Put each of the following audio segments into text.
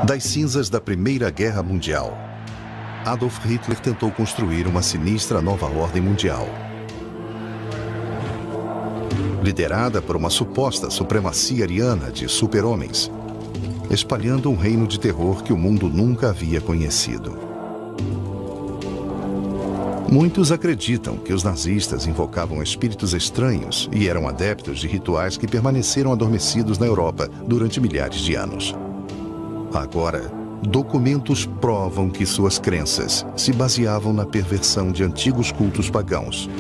Das cinzas da Primeira Guerra Mundial, Adolf Hitler tentou construir uma sinistra nova ordem mundial. Liderada por uma suposta supremacia ariana de super-homens, espalhando um reino de terror que o mundo nunca havia conhecido. Muitos acreditam que os nazistas invocavam espíritos estranhos e eram adeptos de rituais que permaneceram adormecidos na Europa durante milhares de anos. Agora, documentos provam que suas crenças se baseavam na perversão de antigos cultos pagãos.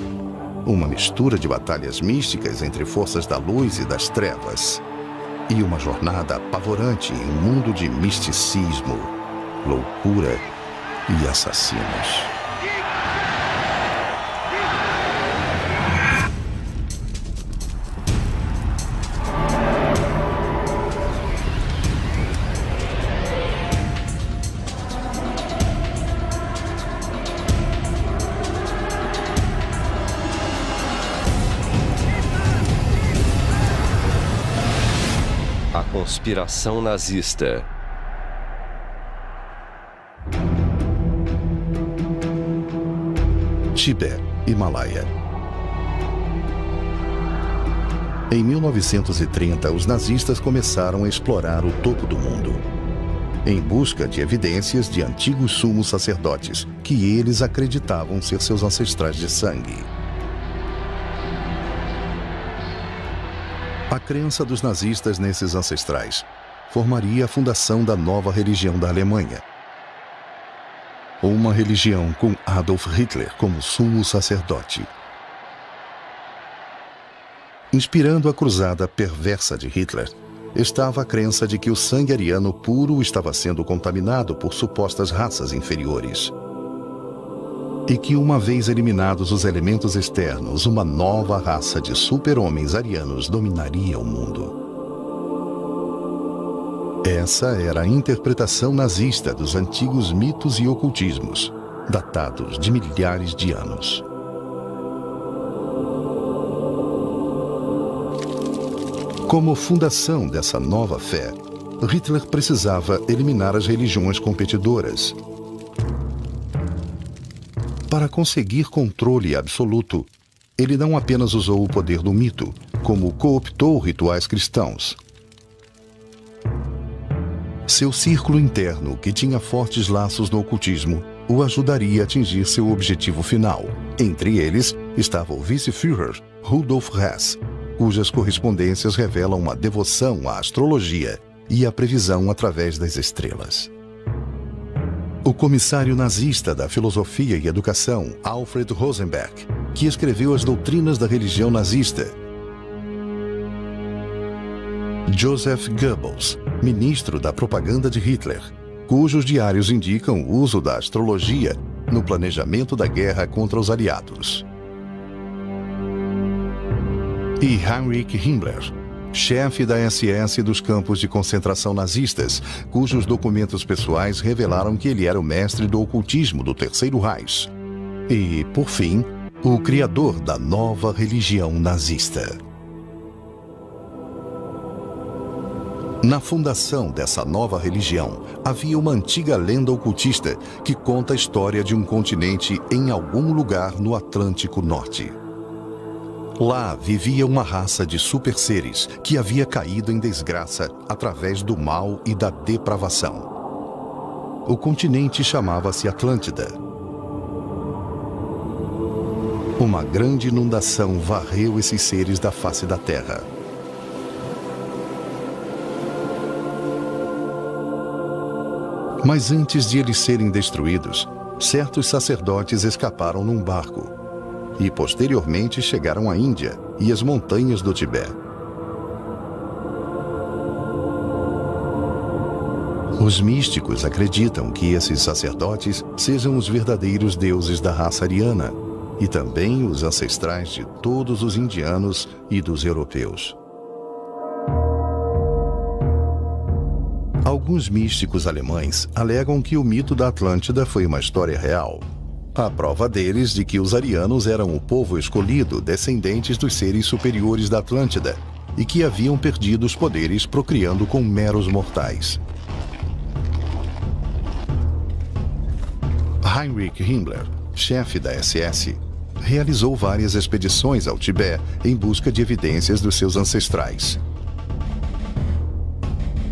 Uma mistura de batalhas místicas entre forças da luz e das trevas. E uma jornada apavorante em um mundo de misticismo, loucura e assassinos. Conspiração nazista. Tibete, Himalaia. Em 1930, os nazistas começaram a explorar o topo do mundo, em busca de evidências de antigos sumos sacerdotes que eles acreditavam ser seus ancestrais de sangue. A crença dos nazistas nesses ancestrais formaria a fundação da nova religião da Alemanha. Uma religião com Adolf Hitler como sumo sacerdote. Inspirando a cruzada perversa de Hitler, estava a crença de que o sangue ariano puro estava sendo contaminado por supostas raças inferiores. E que, uma vez eliminados os elementos externos, uma nova raça de super-homens arianos dominaria o mundo. Essa era a interpretação nazista dos antigos mitos e ocultismos, datados de milhares de anos. Como fundação dessa nova fé, Hitler precisava eliminar as religiões competidoras. Para conseguir controle absoluto, ele não apenas usou o poder do mito, como cooptou rituais cristãos. Seu círculo interno, que tinha fortes laços no ocultismo, o ajudaria a atingir seu objetivo final. Entre eles estava o vice-führer Rudolf Hess, cujas correspondências revelam uma devoção à astrologia e à previsão através das estrelas. O comissário nazista da filosofia e educação, Alfred Rosenberg, que escreveu as doutrinas da religião nazista. Joseph Goebbels, ministro da propaganda de Hitler, cujos diários indicam o uso da astrologia no planejamento da guerra contra os aliados. E Heinrich Himmler, chefe da SS dos campos de concentração nazistas, cujos documentos pessoais revelaram que ele era o mestre do ocultismo do Terceiro Reich. E, por fim, o criador da nova religião nazista. Na fundação dessa nova religião, havia uma antiga lenda ocultista que conta a história de um continente em algum lugar no Atlântico Norte. Lá vivia uma raça de super-seres que havia caído em desgraça através do mal e da depravação. O continente chamava-se Atlântida. Uma grande inundação varreu esses seres da face da Terra. Mas antes de eles serem destruídos, certos sacerdotes escaparam num barco. E posteriormente chegaram à Índia e às montanhas do Tibete. Os místicos acreditam que esses sacerdotes sejam os verdadeiros deuses da raça ariana e também os ancestrais de todos os indianos e dos europeus. Alguns místicos alemães alegam que o mito da Atlântida foi uma história real. A prova deles de que os arianos eram o povo escolhido, descendentes dos seres superiores da Atlântida, e que haviam perdido os poderes procriando com meros mortais. Heinrich Himmler, chefe da SS, realizou várias expedições ao Tibete em busca de evidências dos seus ancestrais.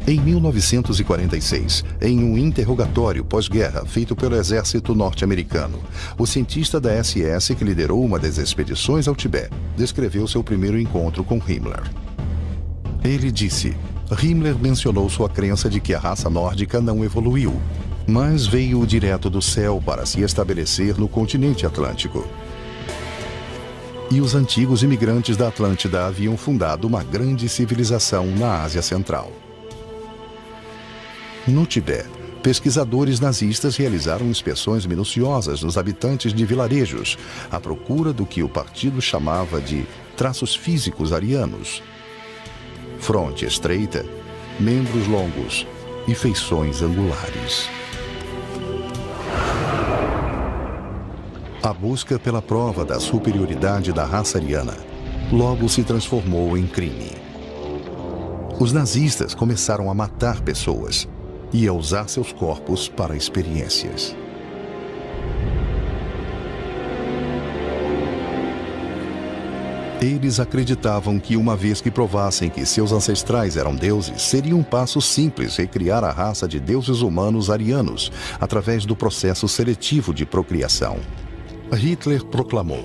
Em 1946, em um interrogatório pós-guerra feito pelo exército norte-americano, o cientista da SS que liderou uma das expedições ao Tibete descreveu seu primeiro encontro com Himmler. Ele disse: Himmler mencionou sua crença de que a raça nórdica não evoluiu, mas veio direto do céu para se estabelecer no continente atlântico. E os antigos imigrantes da Atlântida haviam fundado uma grande civilização na Ásia Central. No Tibete, pesquisadores nazistas realizaram inspeções minuciosas nos habitantes de vilarejos, à procura do que o partido chamava de traços físicos arianos: fronte estreita, membros longos e feições angulares. A busca pela prova da superioridade da raça ariana logo se transformou em crime. Os nazistas começaram a matar pessoas e a usar seus corpos para experiências. Eles acreditavam que, uma vez que provassem que seus ancestrais eram deuses, seria um passo simples recriar a raça de deuses humanos arianos através do processo seletivo de procriação. Hitler proclamou: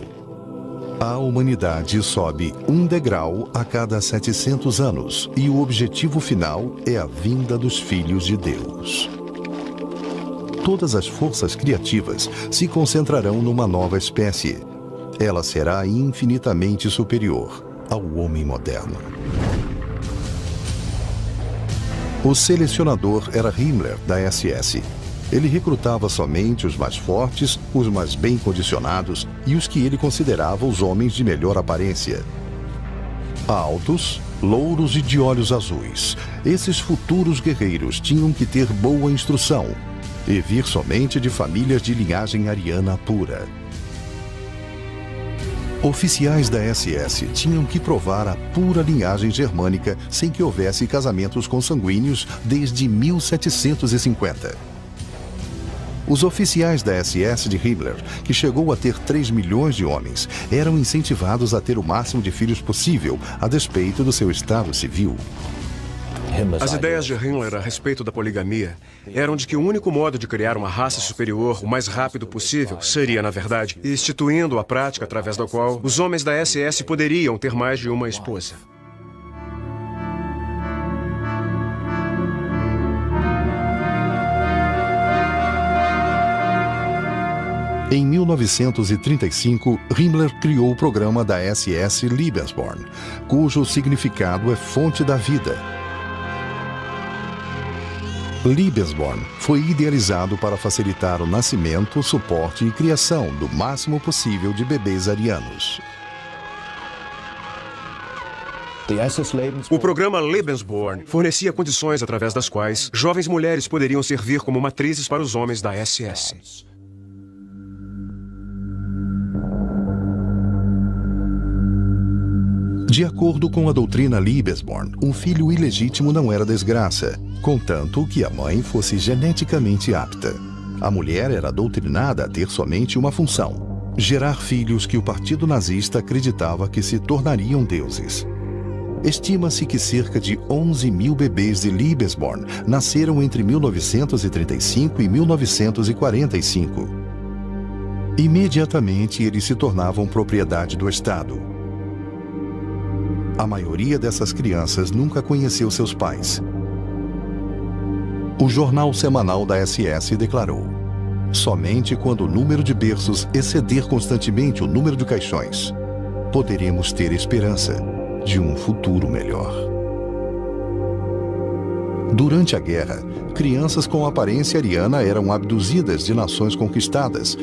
a humanidade sobe um degrau a cada 700 anos e o objetivo final é a vinda dos filhos de Deus. Todas as forças criativas se concentrarão numa nova espécie. Ela será infinitamente superior ao homem moderno. O selecionador era Himmler, da SS. Ele recrutava somente os mais fortes, os mais bem condicionados e os que ele considerava os homens de melhor aparência. Altos, louros e de olhos azuis, esses futuros guerreiros tinham que ter boa instrução e vir somente de famílias de linhagem ariana pura. Oficiais da SS tinham que provar a pura linhagem germânica sem que houvesse casamentos consanguíneos desde 1750. Os oficiais da SS de Himmler, que chegou a ter 3 milhões de homens, eram incentivados a ter o máximo de filhos possível, a despeito do seu estado civil. As ideias de Himmler a respeito da poligamia eram de que o único modo de criar uma raça superior o mais rápido possível seria, na verdade, instituindo a prática através da qual os homens da SS poderiam ter mais de uma esposa. Em 1935, Himmler criou o programa da SS Lebensborn, cujo significado é fonte da vida. Lebensborn foi idealizado para facilitar o nascimento, suporte e criação do máximo possível de bebês arianos. O programa Lebensborn fornecia condições através das quais jovens mulheres poderiam servir como matrizes para os homens da SS. De acordo com a doutrina Lebensborn, um filho ilegítimo não era desgraça, contanto que a mãe fosse geneticamente apta. A mulher era doutrinada a ter somente uma função: gerar filhos que o partido nazista acreditava que se tornariam deuses. Estima-se que cerca de 11 mil bebês de Lebensborn nasceram entre 1935 e 1945. Imediatamente eles se tornavam propriedade do Estado. A maioria dessas crianças nunca conheceu seus pais. O jornal semanal da SS declarou: somente quando o número de berços exceder constantemente o número de caixões, poderemos ter esperança de um futuro melhor. Durante a guerra, crianças com aparência ariana eram abduzidas de nações conquistadas.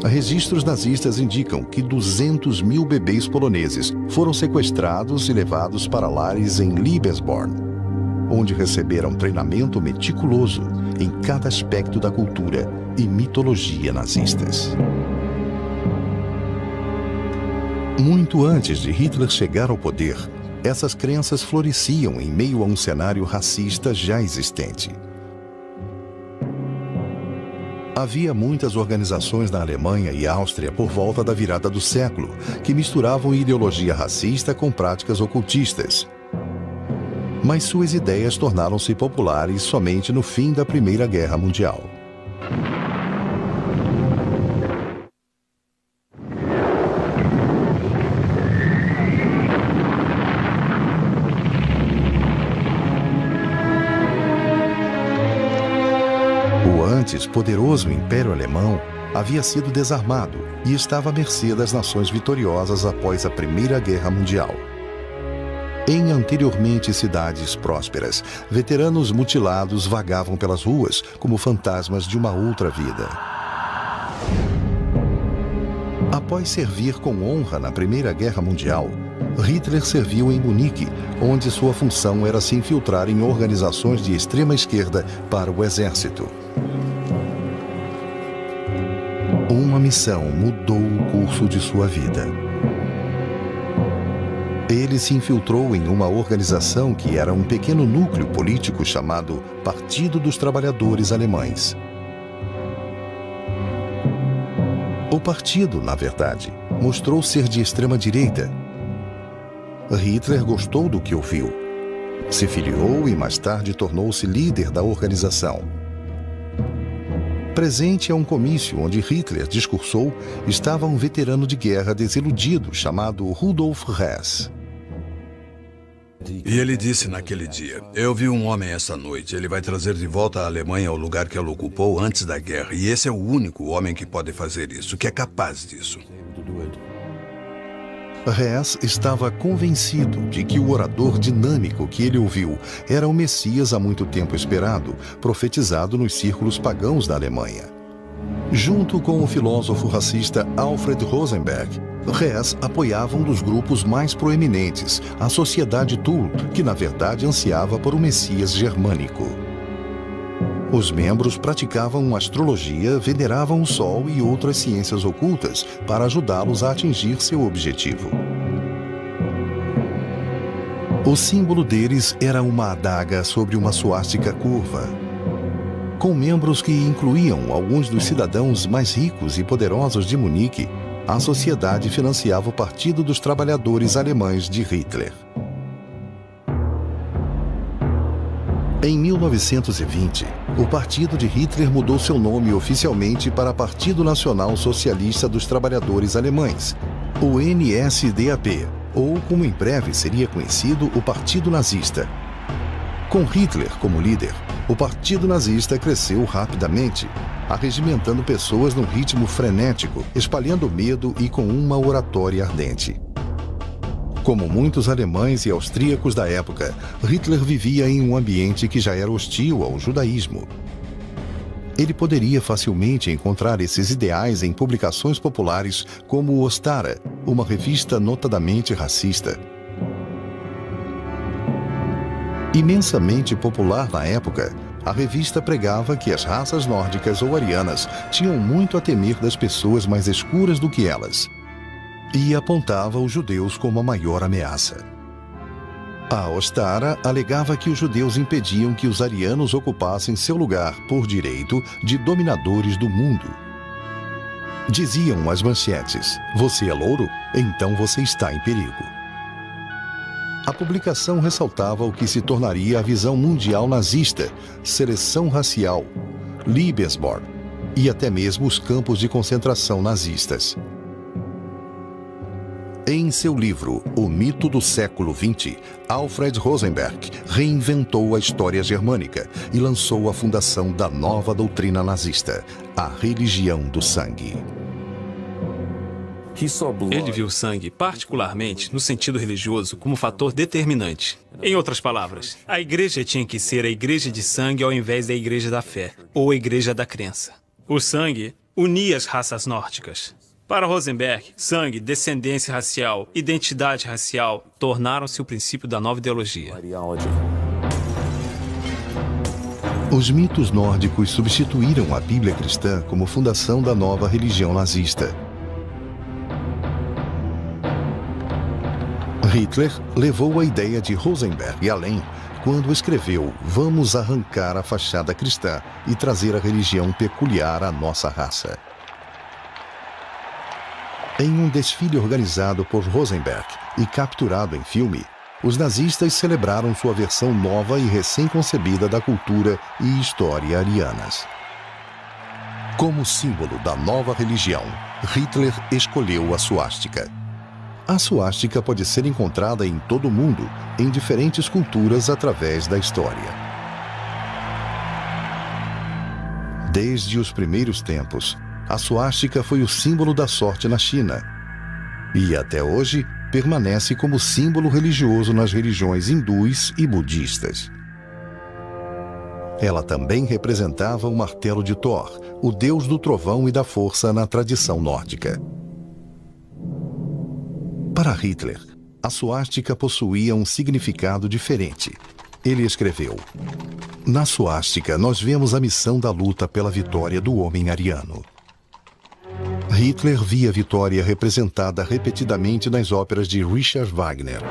Registros nazistas indicam que 200 mil bebês poloneses foram sequestrados e levados para lares em Lebensborn, onde receberam treinamento meticuloso em cada aspecto da cultura e mitologia nazistas. Muito antes de Hitler chegar ao poder, essas crenças floresciam em meio a um cenário racista já existente. Havia muitas organizações na Alemanha e Áustria por volta da virada do século que misturavam ideologia racista com práticas ocultistas. Mas suas ideias tornaram-se populares somente no fim da Primeira Guerra Mundial. O antes poderoso Império Alemão havia sido desarmado e estava à mercê das nações vitoriosas após a Primeira Guerra Mundial. Em anteriormente cidades prósperas, veteranos mutilados vagavam pelas ruas como fantasmas de uma outra vida. Após servir com honra na Primeira Guerra Mundial, Hitler serviu em Munique, onde sua função era se infiltrar em organizações de extrema esquerda para o exército. Uma missão mudou o curso de sua vida. Ele se infiltrou em uma organização que era um pequeno núcleo político chamado Partido dos Trabalhadores Alemães. O partido, na verdade, mostrou ser de extrema-direita. Hitler gostou do que ouviu. Se filiou e mais tarde tornou-se líder da organização. Presente a um comício onde Hitler discursou, estava um veterano de guerra desiludido chamado Rudolf Hess. E ele disse naquele dia: eu vi um homem essa noite, ele vai trazer de volta a Alemanha ao lugar que ela ocupou antes da guerra. E esse é o único homem que pode fazer isso, que é capaz disso. Hess estava convencido de que o orador dinâmico que ele ouviu era o Messias há muito tempo esperado, profetizado nos círculos pagãos da Alemanha. Junto com o filósofo racista Alfred Rosenberg, Hess apoiava um dos grupos mais proeminentes, a Sociedade Thule, que na verdade ansiava por um Messias germânico. Os membros praticavam astrologia, veneravam o sol e outras ciências ocultas para ajudá-los a atingir seu objetivo. O símbolo deles era uma adaga sobre uma suástica curva, com membros que incluíam alguns dos cidadãos mais ricos e poderosos de Munique. A sociedade financiava o Partido dos Trabalhadores Alemães de Hitler. Em 1920, o partido de Hitler mudou seu nome oficialmente para Partido Nacional Socialista dos Trabalhadores Alemães, o NSDAP, ou como em breve seria conhecido, o Partido Nazista. Com Hitler como líder, o Partido Nazista cresceu rapidamente, arregimentando pessoas num ritmo frenético, espalhando medo e com uma oratória ardente. Como muitos alemães e austríacos da época, Hitler vivia em um ambiente que já era hostil ao judaísmo. Ele poderia facilmente encontrar esses ideais em publicações populares como o Ostara, uma revista notadamente racista. Imensamente popular na época, a revista pregava que as raças nórdicas ou arianas tinham muito a temer das pessoas mais escuras do que elas, e apontava os judeus como a maior ameaça. A Ostara alegava que os judeus impediam que os arianos ocupassem seu lugar por direito de dominadores do mundo. Diziam as manchetes: "Você é louro? Então você está em perigo." A publicação ressaltava o que se tornaria a visão mundial nazista, seleção racial, Lebensborn e até mesmo os campos de concentração nazistas. Em seu livro O Mito do Século XX, Alfred Rosenberg reinventou a história germânica e lançou a fundação da nova doutrina nazista, a religião do sangue. Ele viu o sangue, particularmente no sentido religioso, como fator determinante. Em outras palavras, a igreja tinha que ser a igreja de sangue ao invés da igreja da fé, ou a igreja da crença. O sangue unia as raças nórdicas. Para Rosenberg, sangue, descendência racial, identidade racial tornaram-se o princípio da nova ideologia. Os mitos nórdicos substituíram a Bíblia cristã como fundação da nova religião nazista. Hitler levou a ideia de Rosenberg além quando escreveu "Vamos arrancar a fachada cristã e trazer a religião peculiar à nossa raça". Em um desfile organizado por Rosenberg e capturado em filme, os nazistas celebraram sua versão nova e recém-concebida da cultura e história arianas. Como símbolo da nova religião, Hitler escolheu a suástica. A suástica pode ser encontrada em todo o mundo, em diferentes culturas através da história. Desde os primeiros tempos, a suástica foi o símbolo da sorte na China. E até hoje, permanece como símbolo religioso nas religiões hindus e budistas. Ela também representava o martelo de Thor, o deus do trovão e da força na tradição nórdica. Para Hitler, a suástica possuía um significado diferente. Ele escreveu: "Na suástica, nós vemos a missão da luta pela vitória do homem ariano". Hitler via a vitória representada repetidamente nas óperas de Richard Wagner.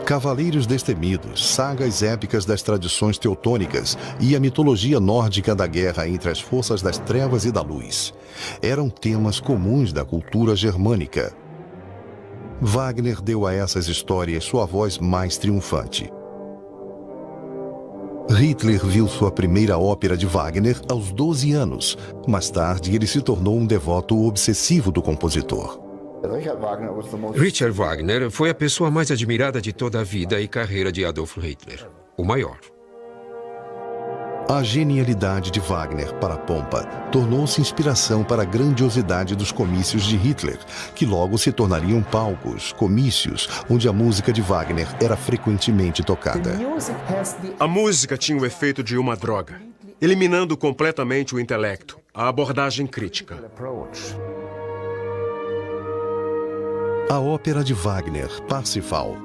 Cavaleiros destemidos, sagas épicas das tradições teutônicas e a mitologia nórdica da guerra entre as forças das trevas e da luz eram temas comuns da cultura germânica. Wagner deu a essas histórias sua voz mais triunfante. Hitler viu sua primeira ópera de Wagner aos 12 anos. Mais tarde, ele se tornou um devoto obsessivo do compositor. Richard Wagner foi a pessoa mais admirada de toda a vida e carreira de Adolf Hitler, o maior. A genialidade de Wagner para a pompa tornou-se inspiração para a grandiosidade dos comícios de Hitler, que logo se tornariam palcos, comícios, onde a música de Wagner era frequentemente tocada. A música tinha o efeito de uma droga, eliminando completamente o intelecto, a abordagem crítica. A ópera de Wagner, Parsifal,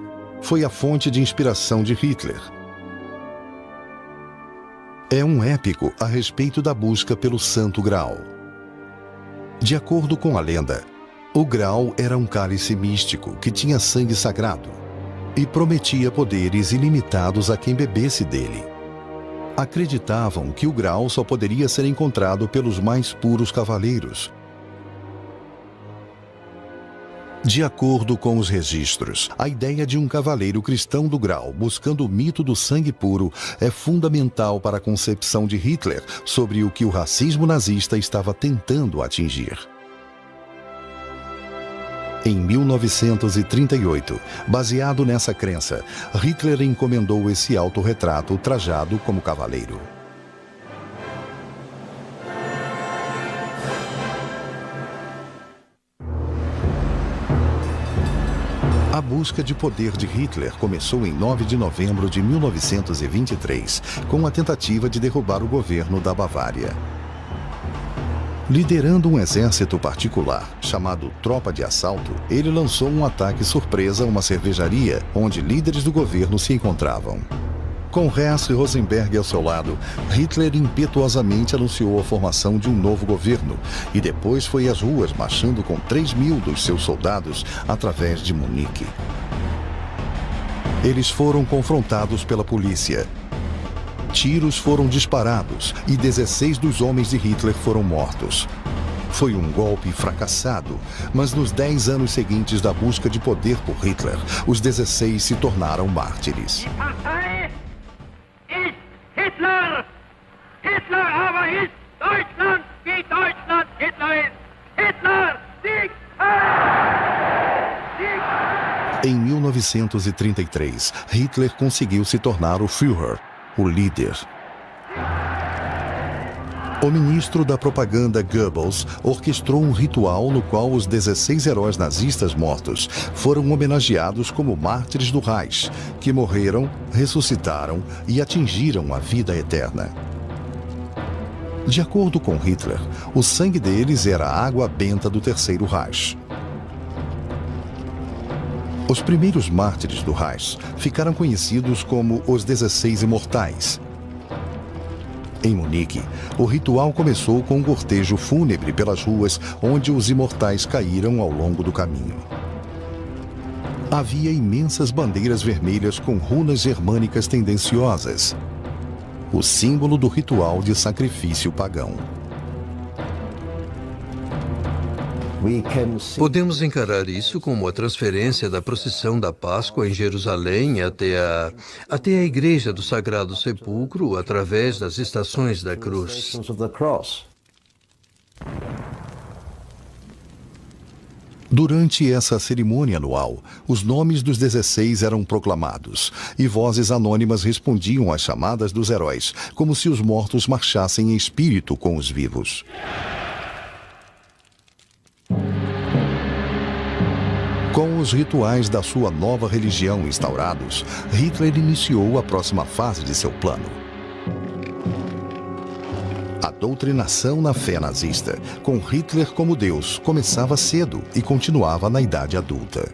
foi a fonte de inspiração de Hitler. É um épico a respeito da busca pelo Santo Graal. De acordo com a lenda, o Graal era um cálice místico que tinha sangue sagrado e prometia poderes ilimitados a quem bebesse dele. Acreditavam que o Graal só poderia ser encontrado pelos mais puros cavaleiros. De acordo com os registros, a ideia de um cavaleiro cristão do Graal buscando o mito do sangue puro é fundamental para a concepção de Hitler sobre o que o racismo nazista estava tentando atingir. Em 1938, baseado nessa crença, Hitler encomendou esse autorretrato trajado como cavaleiro. A busca de poder de Hitler começou em 9 de novembro de 1923, com a tentativa de derrubar o governo da Bavária. Liderando um exército particular, chamado Tropa de Assalto, ele lançou um ataque surpresa a uma cervejaria, onde líderes do governo se encontravam. Com Hess e Rosenberg ao seu lado, Hitler impetuosamente anunciou a formação de um novo governo e depois foi às ruas marchando com 3.000 dos seus soldados através de Munique. Eles foram confrontados pela polícia. Tiros foram disparados e 16 dos homens de Hitler foram mortos. Foi um golpe fracassado, mas nos 10 anos seguintes da busca de poder por Hitler, os 16 se tornaram mártires. Hitler! Hitler aber ist Deutschland, wie Deutschland Hitler ist! Hitler, Sieg! Em 1933, Hitler conseguiu se tornar o Führer, o líder. O ministro da propaganda Goebbels orquestrou um ritual no qual os 16 heróis nazistas mortos foram homenageados como mártires do Reich, que morreram, ressuscitaram e atingiram a vida eterna. De acordo com Hitler, o sangue deles era a água benta do Terceiro Reich. Os primeiros mártires do Reich ficaram conhecidos como os 16 Imortais. Em Munique, o ritual começou com um cortejo fúnebre pelas ruas onde os imortais caíram ao longo do caminho. Havia imensas bandeiras vermelhas com runas germânicas tendenciosas, o símbolo do ritual de sacrifício pagão. Podemos encarar isso como a transferência da procissão da Páscoa em Jerusalém até a Igreja do Sagrado Sepulcro através das estações da cruz. Durante essa cerimônia anual, os nomes dos 16 eram proclamados e vozes anônimas respondiam às chamadas dos heróis, como se os mortos marchassem em espírito com os vivos. Com os rituais da sua nova religião instaurados, Hitler iniciou a próxima fase de seu plano. A doutrinação na fé nazista, com Hitler como Deus, começava cedo e continuava na idade adulta.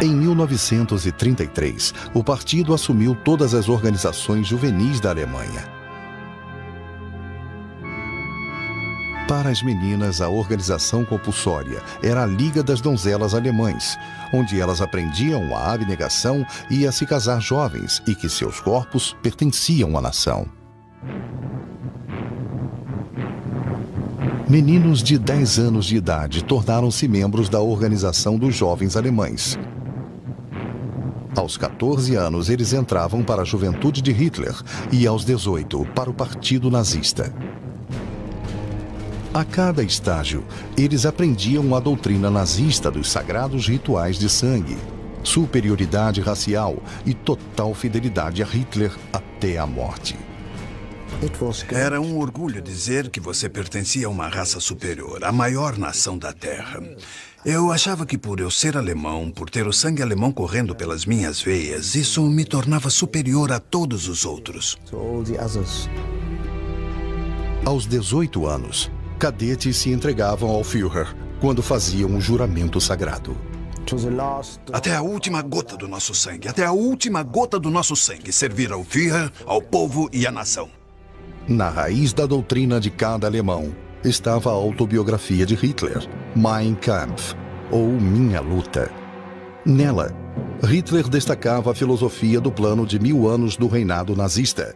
Em 1933, o partido assumiu todas as organizações juvenis da Alemanha. Para as meninas, a organização compulsória era a Liga das Donzelas Alemãs, onde elas aprendiam a abnegação e a se casar jovens e que seus corpos pertenciam à nação. Meninos de 10 anos de idade tornaram-se membros da Organização dos Jovens Alemães. Aos 14 anos, eles entravam para a juventude de Hitler e, aos 18, para o Partido Nazista. A cada estágio, eles aprendiam a doutrina nazista dos sagrados rituais de sangue, superioridade racial e total fidelidade a Hitler até a morte. Era um orgulho dizer que você pertencia a uma raça superior, a maior nação da Terra. Eu achava que por eu ser alemão, por ter o sangue alemão correndo pelas minhas veias, isso me tornava superior a todos os outros. Aos 18 anos, cadetes se entregavam ao Führer quando faziam um juramento sagrado. Até a última gota do nosso sangue, até a última gota do nosso sangue, servir ao Führer, ao povo e à nação. Na raiz da doutrina de cada alemão estava a autobiografia de Hitler, Mein Kampf, ou Minha Luta. Nela, Hitler destacava a filosofia do plano de 1000 anos do reinado nazista.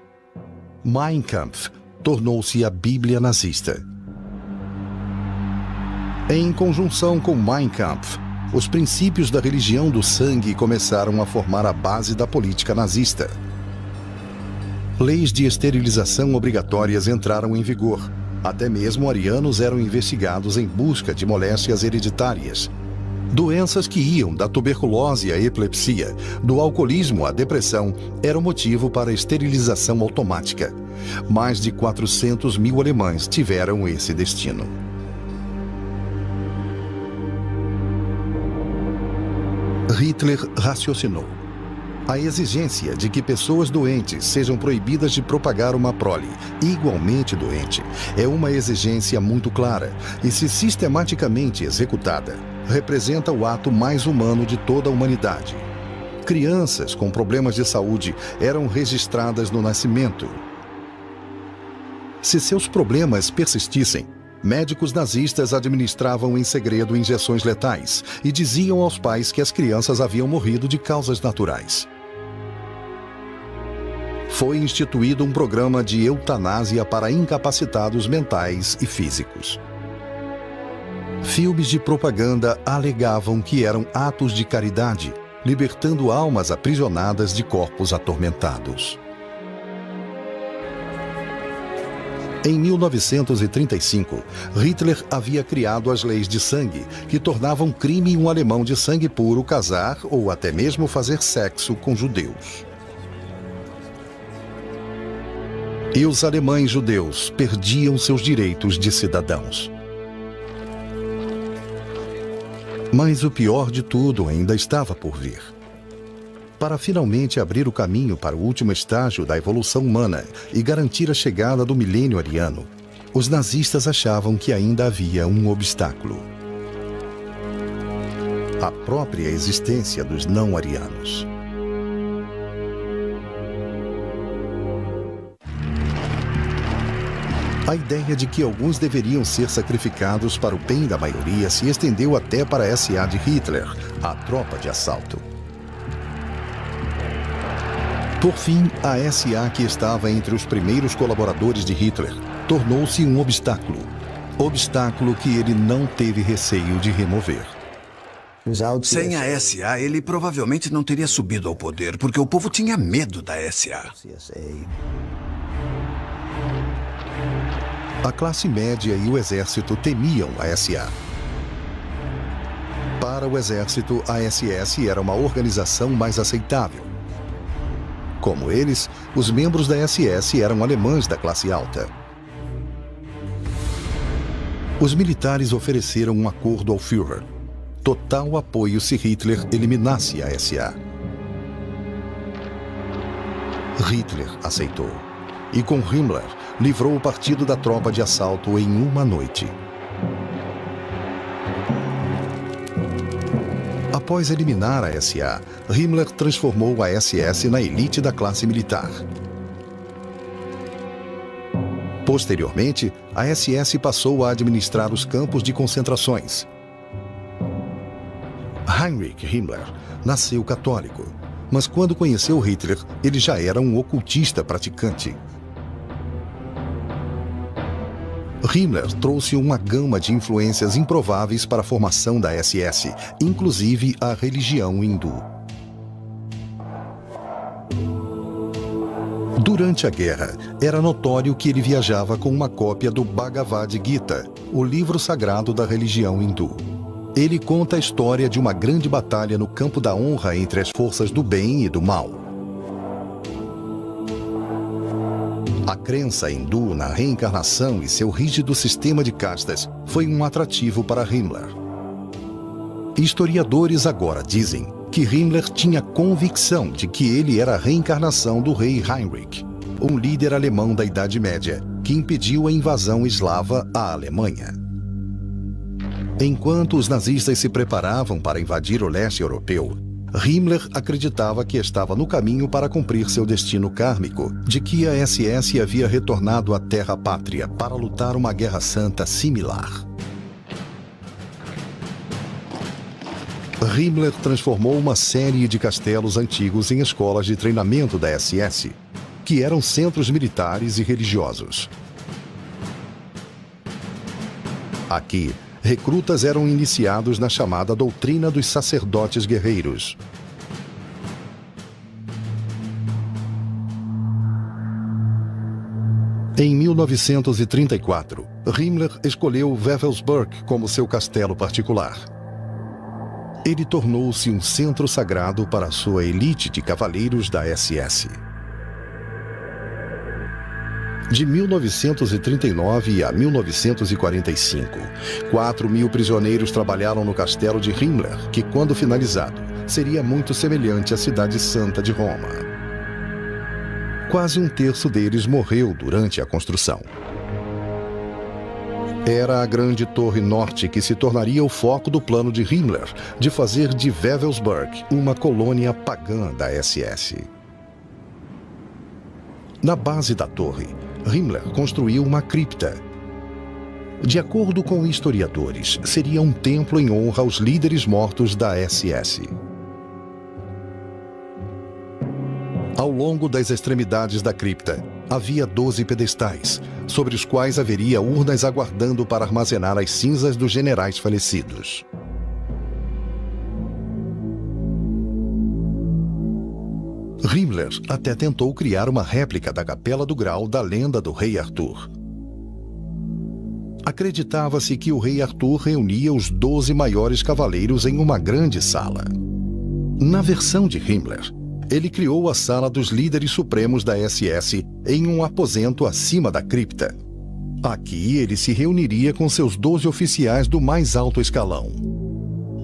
Mein Kampf tornou-se a Bíblia nazista. Em conjunção com Mein Kampf, os princípios da religião do sangue começaram a formar a base da política nazista. Leis de esterilização obrigatórias entraram em vigor. Até mesmo arianos eram investigados em busca de moléstias hereditárias. Doenças que iam da tuberculose à epilepsia, do alcoolismo à depressão, eram motivo para a esterilização automática. Mais de 400 mil alemães tiveram esse destino. Hitler raciocinou. A exigência de que pessoas doentes sejam proibidas de propagar uma prole igualmente doente é uma exigência muito clara e, se sistematicamente executada, representa o ato mais humano de toda a humanidade. Crianças com problemas de saúde eram registradas no nascimento. Se seus problemas persistissem, médicos nazistas administravam em segredo injeções letais e diziam aos pais que as crianças haviam morrido de causas naturais. Foi instituído um programa de eutanásia para incapacitados mentais e físicos. Filmes de propaganda alegavam que eram atos de caridade, libertando almas aprisionadas de corpos atormentados. Em 1935, Hitler havia criado as leis de sangue, que tornavam crime um alemão de sangue puro casar ou até mesmo fazer sexo com judeus. E os alemães judeus perdiam seus direitos de cidadãos. Mas o pior de tudo ainda estava por vir. Para finalmente abrir o caminho para o último estágio da evolução humana e garantir a chegada do milênio ariano, os nazistas achavam que ainda havia um obstáculo: a própria existência dos não-arianos. A ideia de que alguns deveriam ser sacrificados para o bem da maioria se estendeu até para a SA de Hitler, a tropa de assalto. Por fim, a SA, que estava entre os primeiros colaboradores de Hitler, tornou-se um obstáculo. Obstáculo que ele não teve receio de remover. Sem a SA, ele provavelmente não teria subido ao poder, porque o povo tinha medo da SA. A classe média e o exército temiam a SA. Para o exército, a SS era uma organização mais aceitável. Como eles, os membros da SS eram alemães da classe alta. Os militares ofereceram um acordo ao Führer: total apoio se Hitler eliminasse a SA. Hitler aceitou. E com Himmler, livrou o partido da tropa de assalto em uma noite. Após eliminar a SA, Himmler transformou a SS na elite da classe militar. Posteriormente, a SS passou a administrar os campos de concentrações. Heinrich Himmler nasceu católico, mas quando conheceu Hitler, ele já era um ocultista praticante. Himmler trouxe uma gama de influências improváveis para a formação da SS, inclusive a religião hindu. Durante a guerra, era notório que ele viajava com uma cópia do Bhagavad Gita, o livro sagrado da religião hindu. Ele conta a história de uma grande batalha no campo da honra entre as forças do bem e do mal. A crença hindu na reencarnação e seu rígido sistema de castas foi um atrativo para Himmler. Historiadores agora dizem que Himmler tinha convicção de que ele era a reencarnação do rei Heinrich, um líder alemão da Idade Média, que impediu a invasão eslava à Alemanha. Enquanto os nazistas se preparavam para invadir o leste europeu, Himmler acreditava que estava no caminho para cumprir seu destino kármico, de que a SS havia retornado à terra-pátria para lutar uma guerra santa similar. Himmler transformou uma série de castelos antigos em escolas de treinamento da SS, que eram centros militares e religiosos. Aqui, recrutas eram iniciados na chamada doutrina dos sacerdotes guerreiros. Em 1934, Himmler escolheu Wewelsburg como seu castelo particular. Ele tornou-se um centro sagrado para a sua elite de cavaleiros da SS. De 1939 a 1945, 4.000 prisioneiros trabalharam no castelo de Himmler, que, quando finalizado, seria muito semelhante à Cidade Santa de Roma. Quase um terço deles morreu durante a construção. Era a grande Torre Norte que se tornaria o foco do plano de Himmler de fazer de Wewelsburg uma colônia pagã da SS. Na base da torre, Himmler construiu uma cripta. De acordo com historiadores, seria um templo em honra aos líderes mortos da SS. Ao longo das extremidades da cripta, havia 12 pedestais, sobre os quais haveria urnas aguardando para armazenar as cinzas dos generais falecidos. Himmler até tentou criar uma réplica da Capela do Grau da lenda do rei Arthur. Acreditava-se que o rei Arthur reunia os 12 maiores cavaleiros em uma grande sala. Na versão de Himmler, ele criou a sala dos líderes supremos da SS em um aposento acima da cripta. Aqui ele se reuniria com seus 12 oficiais do mais alto escalão.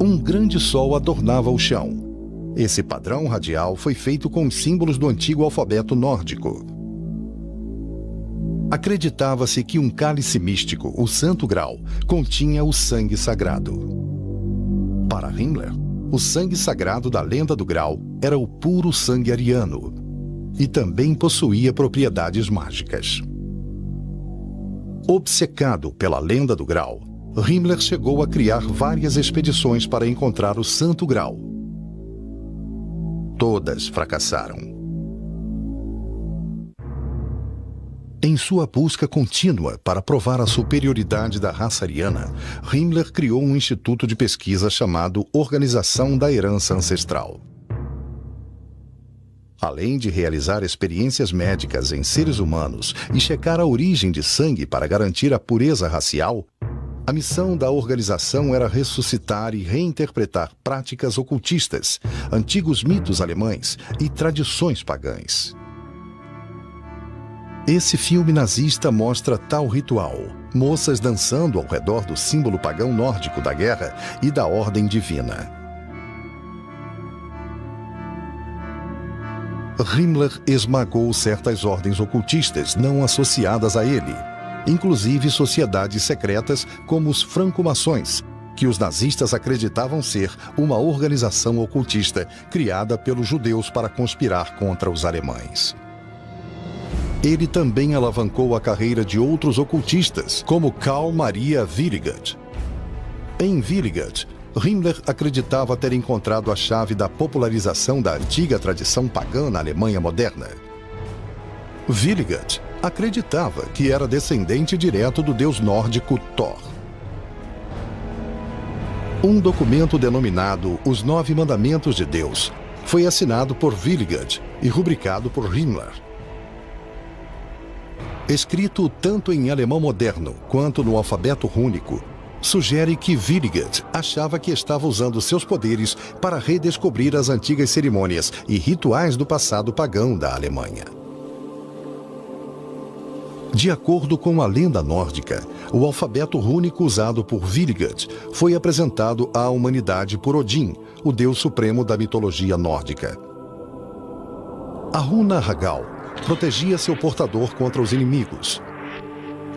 Um grande sol adornava o chão. Esse padrão radial foi feito com os símbolos do antigo alfabeto nórdico. Acreditava-se que um cálice místico, o Santo Graal, continha o sangue sagrado. Para Himmler, o sangue sagrado da lenda do Graal era o puro sangue ariano e também possuía propriedades mágicas. Obcecado pela lenda do Graal, Himmler chegou a criar várias expedições para encontrar o Santo Graal. Todas fracassaram. Em sua busca contínua para provar a superioridade da raça ariana, Himmler criou um instituto de pesquisa chamado Organização da Herança Ancestral. Além de realizar experiências médicas em seres humanos e checar a origem de sangue para garantir a pureza racial, a missão da organização era ressuscitar e reinterpretar práticas ocultistas, antigos mitos alemães e tradições pagãs. Esse filme nazista mostra tal ritual, moças dançando ao redor do símbolo pagão nórdico da guerra e da ordem divina. Himmler esmagou certas ordens ocultistas não associadas a ele, inclusive sociedades secretas como os franco-maçons, que os nazistas acreditavam ser uma organização ocultista criada pelos judeus para conspirar contra os alemães. Ele também alavancou a carreira de outros ocultistas, como Carl Maria Willigert. Em Willigert, Himmler acreditava ter encontrado a chave da popularização da antiga tradição pagã na Alemanha moderna. Willigert acreditava que era descendente direto do deus nórdico Thor. Um documento denominado Os 9 Mandamentos de Deus foi assinado por Willigert e rubricado por Himmler. Escrito tanto em alemão moderno quanto no alfabeto rúnico, sugere que Willigert achava que estava usando seus poderes para redescobrir as antigas cerimônias e rituais do passado pagão da Alemanha. De acordo com a lenda nórdica, o alfabeto rúnico usado por Willigert foi apresentado à humanidade por Odin, o deus supremo da mitologia nórdica. A runa Hagal protegia seu portador contra os inimigos.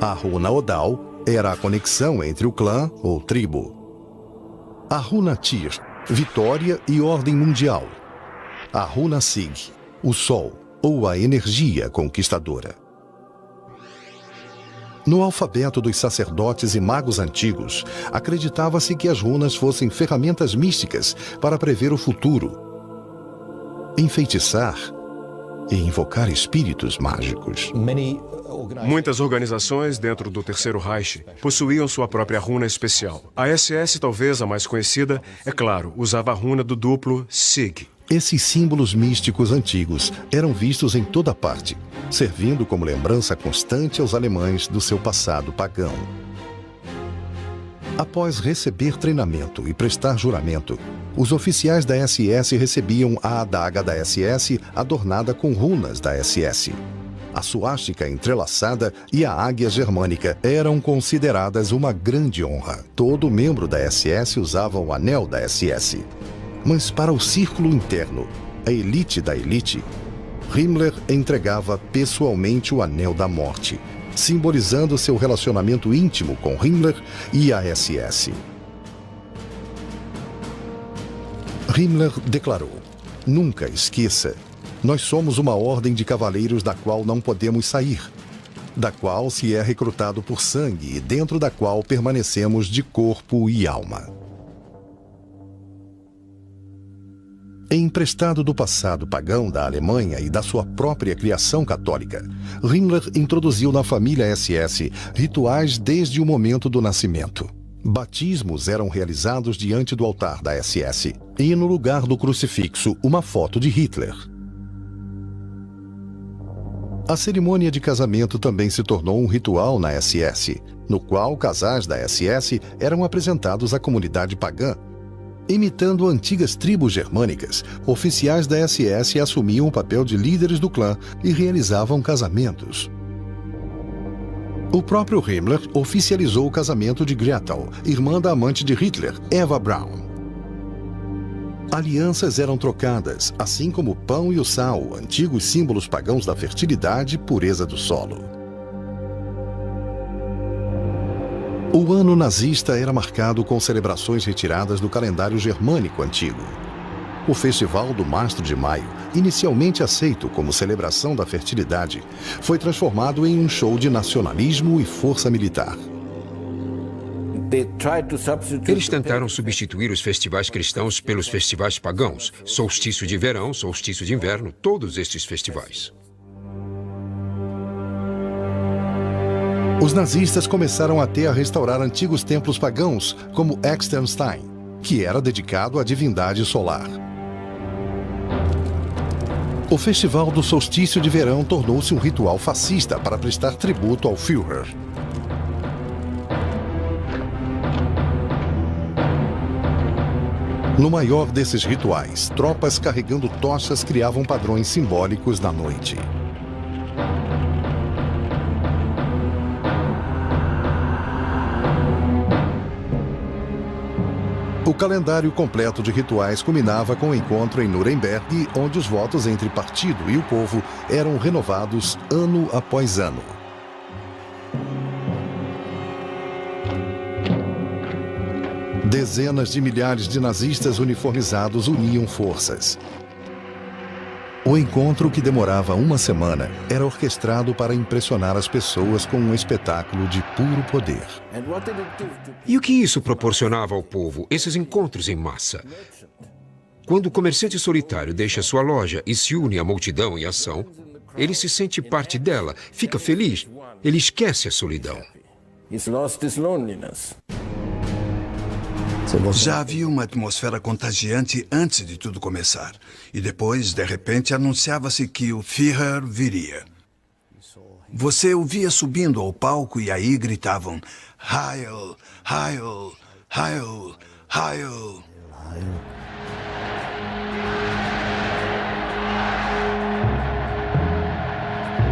A runa Odal era a conexão entre o clã ou tribo. A runa Tyr, vitória e ordem mundial. A runa Sig, o sol ou a energia conquistadora. No alfabeto dos sacerdotes e magos antigos, acreditava-se que as runas fossem ferramentas místicas para prever o futuro, enfeitiçar e invocar espíritos mágicos. Muitas organizações dentro do Terceiro Reich possuíam sua própria runa especial. A SS, talvez a mais conhecida, é claro, usava a runa do duplo Sig. Esses símbolos místicos antigos eram vistos em toda parte, servindo como lembrança constante aos alemães do seu passado pagão. Após receber treinamento e prestar juramento, os oficiais da SS recebiam a adaga da SS adornada com runas da SS. A suástica entrelaçada e a águia germânica eram consideradas uma grande honra. Todo membro da SS usava o anel da SS. Mas para o círculo interno, a elite da elite, Himmler entregava pessoalmente o Anel da Morte, simbolizando seu relacionamento íntimo com Himmler e a SS. Himmler declarou: "Nunca esqueça, nós somos uma ordem de cavaleiros da qual não podemos sair, da qual se é recrutado por sangue e dentro da qual permanecemos de corpo e alma." Emprestado do passado pagão da Alemanha e da sua própria criação católica, Himmler introduziu na família SS rituais desde o momento do nascimento. Batismos eram realizados diante do altar da SS e, no lugar do crucifixo, uma foto de Hitler. A cerimônia de casamento também se tornou um ritual na SS, no qual casais da SS eram apresentados à comunidade pagã. Imitando antigas tribos germânicas, oficiais da SS assumiam o papel de líderes do clã e realizavam casamentos. O próprio Himmler oficializou o casamento de Gretel, irmã da amante de Hitler, Eva Braun. Alianças eram trocadas, assim como o pão e o sal, antigos símbolos pagãos da fertilidade e pureza do solo. O ano nazista era marcado com celebrações retiradas do calendário germânico antigo. O Festival do Mastro de Maio, inicialmente aceito como celebração da fertilidade, foi transformado em um show de nacionalismo e força militar. Eles tentaram substituir os festivais cristãos pelos festivais pagãos. Solstício de verão, solstício de inverno, todos estes festivais. Os nazistas começaram até a restaurar antigos templos pagãos, como Externstein, que era dedicado à divindade solar. O Festival do Solstício de Verão tornou-se um ritual fascista para prestar tributo ao Führer. No maior desses rituais, tropas carregando tochas criavam padrões simbólicos na noite. O calendário completo de rituais culminava com o encontro em Nuremberg, onde os votos entre partido e o povo eram renovados ano após ano. Dezenas de milhares de nazistas uniformizados uniam forças. O encontro, que demorava uma semana, era orquestrado para impressionar as pessoas com um espetáculo de puro poder. E o que isso proporcionava ao povo, esses encontros em massa? Quando o comerciante solitário deixa sua loja e se une à multidão em ação, ele se sente parte dela, fica feliz, ele esquece a solidão. Já havia uma atmosfera contagiante antes de tudo começar. E depois, de repente, anunciava-se que o Führer viria. Você o via subindo ao palco e aí gritavam Heil, Heil, Heil, Heil.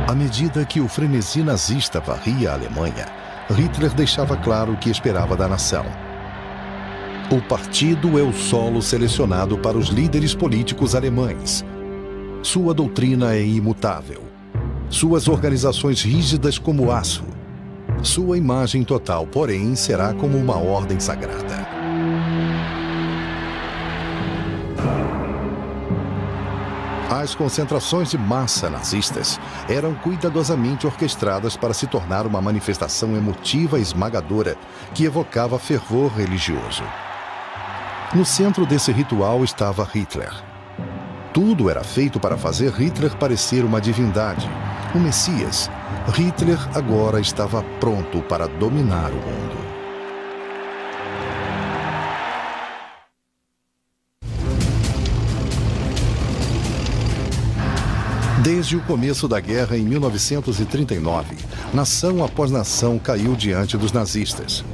À medida que o frenesi nazista varria a Alemanha, Hitler deixava claro o que esperava da nação. O partido é o solo selecionado para os líderes políticos alemães. Sua doutrina é imutável. Suas organizações rígidas como aço. Sua imagem total, porém, será como uma ordem sagrada. As concentrações de massa nazistas eram cuidadosamente orquestradas para se tornar uma manifestação emotiva e esmagadora que evocava fervor religioso. No centro desse ritual estava Hitler. Tudo era feito para fazer Hitler parecer uma divindade, um Messias. Hitler agora estava pronto para dominar o mundo. Desde o começo da guerra em 1939, nação após nação caiu diante dos nazistas.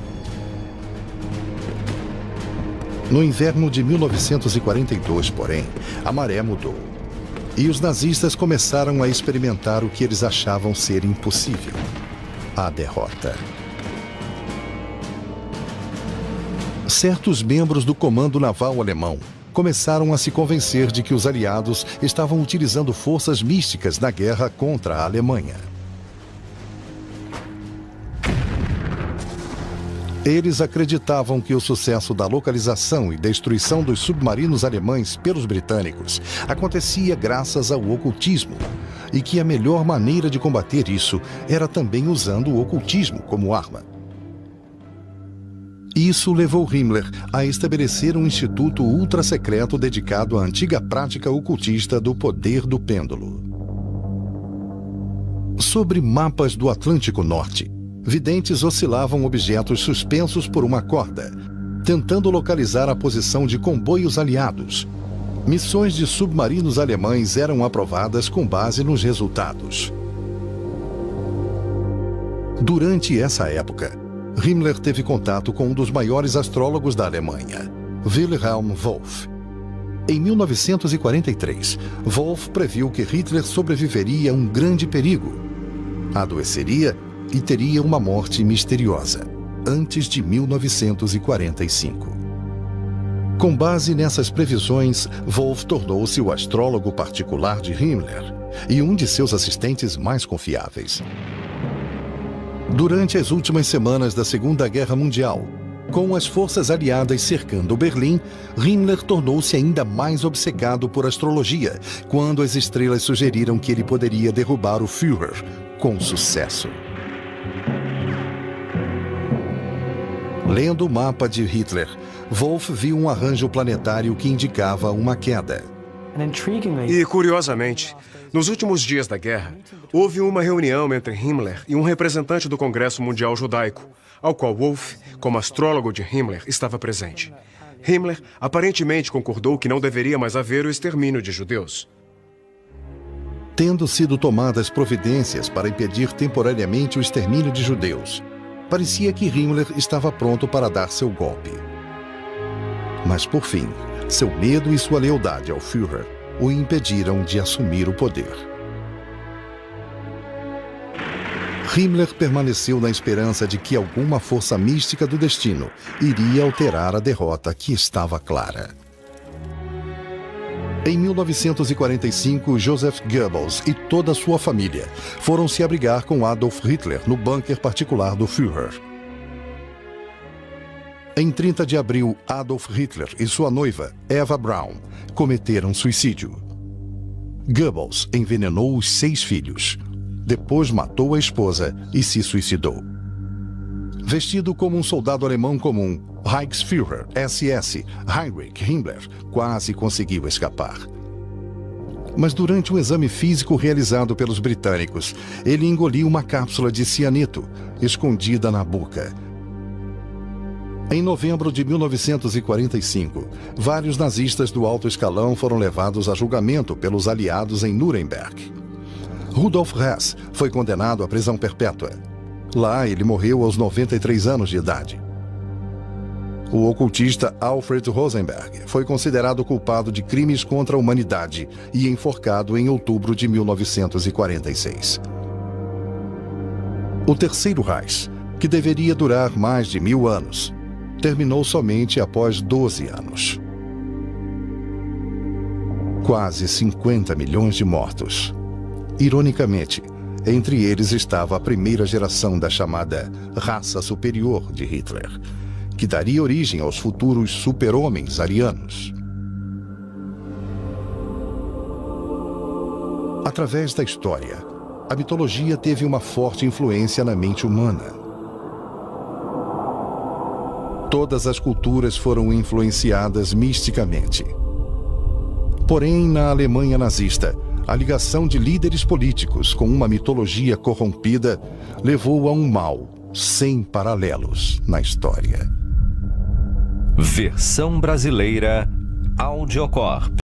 No inverno de 1942, porém, a maré mudou. E os nazistas começaram a experimentar o que eles achavam ser impossível: a derrota. Certos membros do comando naval alemão começaram a se convencer de que os aliados estavam utilizando forças místicas na guerra contra a Alemanha. Eles acreditavam que o sucesso da localização e destruição dos submarinos alemães pelos britânicos acontecia graças ao ocultismo e que a melhor maneira de combater isso era também usando o ocultismo como arma. Isso levou Himmler a estabelecer um instituto ultra-secreto dedicado à antiga prática ocultista do poder do pêndulo. Sobre mapas do Atlântico Norte, videntes oscilavam objetos suspensos por uma corda, tentando localizar a posição de comboios aliados. Missões de submarinos alemães eram aprovadas com base nos resultados. Durante essa época, Himmler teve contato com um dos maiores astrólogos da Alemanha, Wilhelm Wolff. Em 1943, Wolff previu que Hitler sobreviveria a um grande perigo. Adoeceria e teria uma morte misteriosa, antes de 1945. Com base nessas previsões, Wolff tornou-se o astrólogo particular de Himmler e um de seus assistentes mais confiáveis. Durante as últimas semanas da Segunda Guerra Mundial, com as forças aliadas cercando Berlim, Himmler tornou-se ainda mais obcecado por astrologia, quando as estrelas sugeriram que ele poderia derrubar o Führer com sucesso. Lendo o mapa de Hitler, Wolff viu um arranjo planetário que indicava uma queda. E, curiosamente, nos últimos dias da guerra, houve uma reunião entre Himmler e um representante do Congresso Mundial Judaico, ao qual Wolff, como astrólogo de Himmler, estava presente. Himmler aparentemente concordou que não deveria mais haver o extermínio de judeus. Tendo sido tomadas providências para impedir temporariamente o extermínio de judeus, parecia que Himmler estava pronto para dar seu golpe. Mas, por fim, seu medo e sua lealdade ao Führer o impediram de assumir o poder. Himmler permaneceu na esperança de que alguma força mística do destino iria alterar a derrota que estava clara. Em 1945, Joseph Goebbels e toda a sua família foram se abrigar com Adolf Hitler no bunker particular do Führer. Em 30 de abril, Adolf Hitler e sua noiva, Eva Braun, cometeram suicídio. Goebbels envenenou os 6 filhos. Depois matou a esposa e se suicidou. Vestido como um soldado alemão comum, Reichsführer SS Heinrich Himmler quase conseguiu escapar. Mas durante um exame físico realizado pelos britânicos, ele engoliu uma cápsula de cianeto escondida na boca. Em novembro de 1945, vários nazistas do alto escalão foram levados a julgamento pelos aliados em Nuremberg. Rudolf Hess foi condenado à prisão perpétua. Lá, ele morreu aos 93 anos de idade. O ocultista Alfred Rosenberg foi considerado culpado de crimes contra a humanidade e enforcado em outubro de 1946. O Terceiro Reich, que deveria durar mais de 1000 anos, terminou somente após 12 anos. Quase 50 milhões de mortos. Ironicamente, entre eles estava a primeira geração da chamada raça superior de Hitler, que daria origem aos futuros super-homens arianos. Através da história, a mitologia teve uma forte influência na mente humana. Todas as culturas foram influenciadas misticamente. Porém, na Alemanha nazista, a ligação de líderes políticos com uma mitologia corrompida levou a um mal sem paralelos na história. Versão brasileira Audiocorp.